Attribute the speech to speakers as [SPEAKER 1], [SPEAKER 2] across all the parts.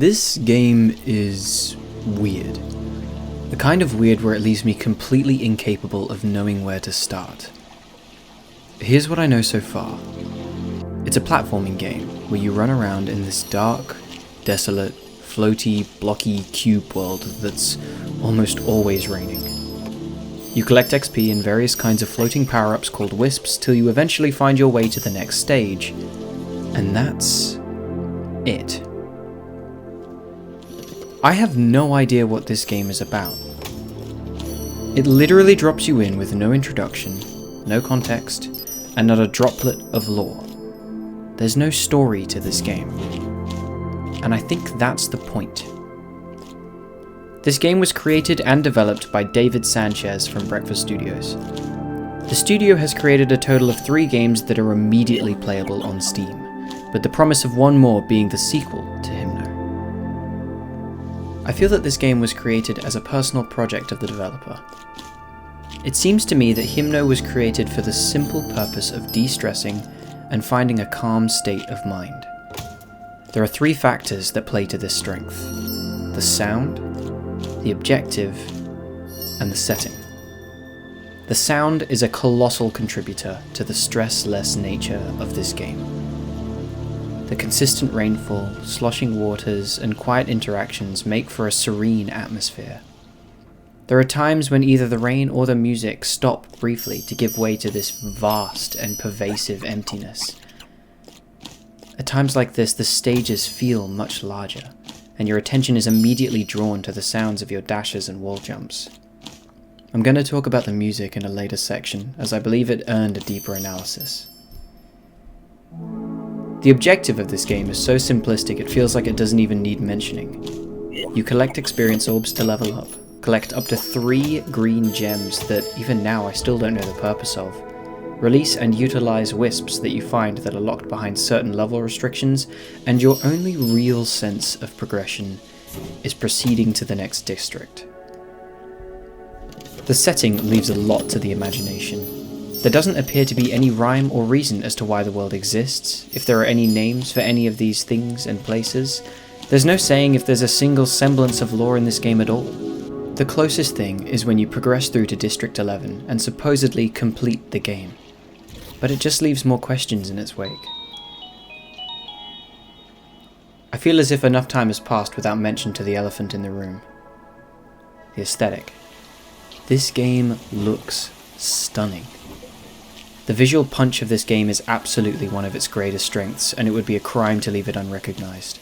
[SPEAKER 1] This game is weird. The kind of weird where it leaves me completely incapable of knowing where to start. Here's what I know so far. It's a platforming game where you run around in this dark, desolate, floaty, blocky cube world that's almost always raining. You collect XP in various kinds of floating power-ups called wisps till you eventually find your way to the next stage. And that's it. I have no idea what this game is about. It literally drops you in with no introduction, no context, and not a droplet of lore. There's no story to this game. And I think that's the point. This game was created and developed by David Sanchez from Breakfast Studios. The studio has created a total of 3 games that are immediately playable on Steam, with the promise of one more being the sequel to Hymno. I feel that this game was created as a personal project of the developer. It seems to me that Hymno was created for the simple purpose of de-stressing and finding a calm state of mind. There are 3 factors that play to this strength: the sound, the objective, and the setting. The sound is a colossal contributor to the stress-less nature of this game. The consistent rainfall, sloshing waters, and quiet interactions make for a serene atmosphere. There are times when either the rain or the music stop briefly to give way to this vast and pervasive emptiness. At times like this, the stages feel much larger, and your attention is immediately drawn to the sounds of your dashes and wall jumps. I'm going to talk about the music in a later section, as I believe it earned a deeper analysis. The objective of this game is so simplistic it feels like it doesn't even need mentioning. You collect experience orbs to level up, collect up to 3 green gems that even now I still don't know the purpose of, release and utilize wisps that you find that are locked behind certain level restrictions, and your only real sense of progression is proceeding to the next district. The setting leaves a lot to the imagination. There doesn't appear to be any rhyme or reason as to why the world exists, if there are any names for any of these things and places. There's no saying if there's a single semblance of lore in this game at all. The closest thing is when you progress through to District 11 and supposedly complete the game. But it just leaves more questions in its wake. I feel as if enough time has passed without mention to the elephant in the room. The aesthetic. This game looks stunning. The visual punch of this game is absolutely one of its greatest strengths, and it would be a crime to leave it unrecognized.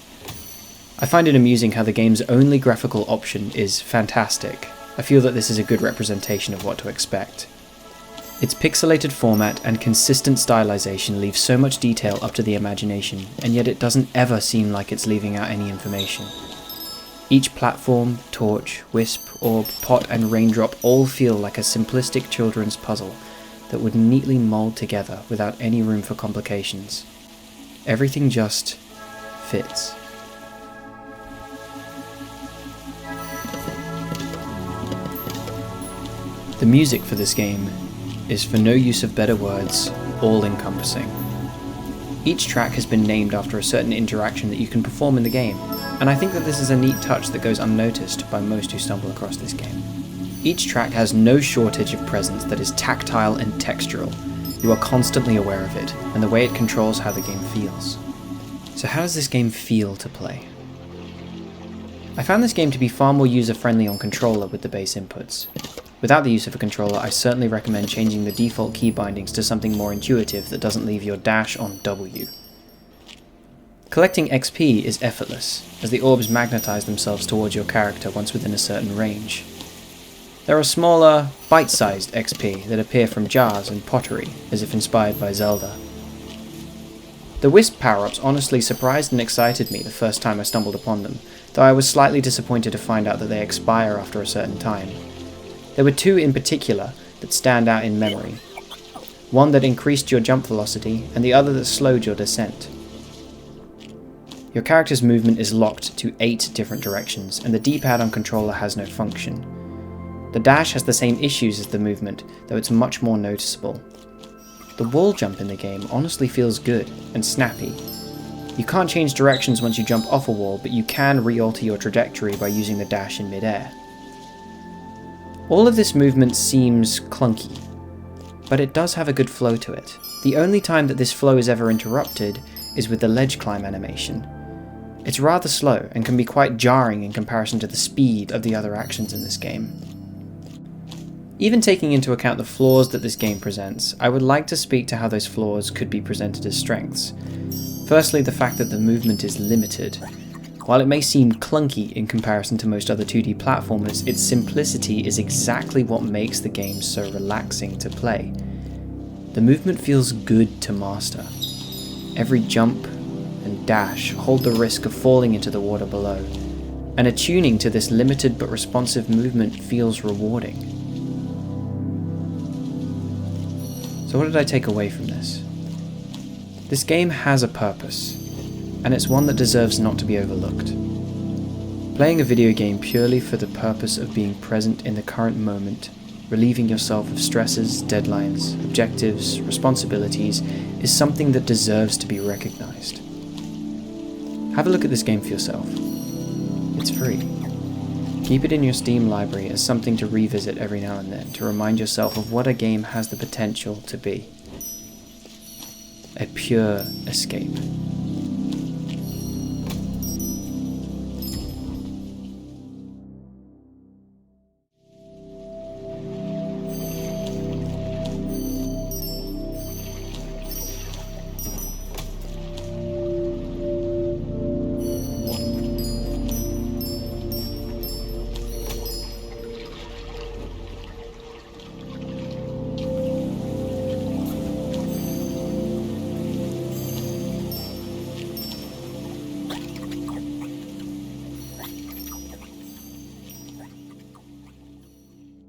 [SPEAKER 1] I find it amusing how the game's only graphical option is fantastic. I feel that this is a good representation of what to expect. Its pixelated format and consistent stylization leave so much detail up to the imagination, and yet it doesn't ever seem like it's leaving out any information. Each platform, torch, wisp, orb, pot, and raindrop all feel like a simplistic children's puzzle that would neatly mold together without any room for complications. Everything just fits. The music for this game is, for no use of better words, all-encompassing. Each track has been named after a certain interaction that you can perform in the game, and I think that this is a neat touch that goes unnoticed by most who stumble across this game. Each track has no shortage of presence that is tactile and textural. You are constantly aware of it, and the way it controls how the game feels. So how does this game feel to play? I found this game to be far more user-friendly on controller with the base inputs. Without the use of a controller, I certainly recommend changing the default key bindings to something more intuitive that doesn't leave your dash on W. Collecting XP is effortless, as the orbs magnetize themselves towards your character once within a certain range. There are smaller, bite-sized XP that appear from jars and pottery, as if inspired by Zelda. The wisp power-ups honestly surprised and excited me the first time I stumbled upon them, though I was slightly disappointed to find out that they expire after a certain time. There were 2 in particular that stand out in memory. One that increased your jump velocity, and the other that slowed your descent. Your character's movement is locked to 8 different directions, and the D-pad on controller has no function. The dash has the same issues as the movement, though it's much more noticeable. The wall jump in the game honestly feels good and snappy. You can't change directions once you jump off a wall, but you can re-alter your trajectory by using the dash in mid-air. All of this movement seems clunky, but it does have a good flow to it. The only time that this flow is ever interrupted is with the ledge climb animation. It's rather slow and can be quite jarring in comparison to the speed of the other actions in this game. Even taking into account the flaws that this game presents, I would like to speak to how those flaws could be presented as strengths. Firstly, the fact that the movement is limited. While it may seem clunky in comparison to most other 2D platformers, its simplicity is exactly what makes the game so relaxing to play. The movement feels good to master. Every jump and dash hold the risk of falling into the water below, and attuning to this limited but responsive movement feels rewarding. So what did I take away from this? This game has a purpose, and it's one that deserves not to be overlooked. Playing a video game purely for the purpose of being present in the current moment, relieving yourself of stresses, deadlines, objectives, responsibilities, is something that deserves to be recognized. Have a look at this game for yourself. It's free. Keep it in your Steam library as something to revisit every now and then to remind yourself of what a game has the potential to be. A pure escape.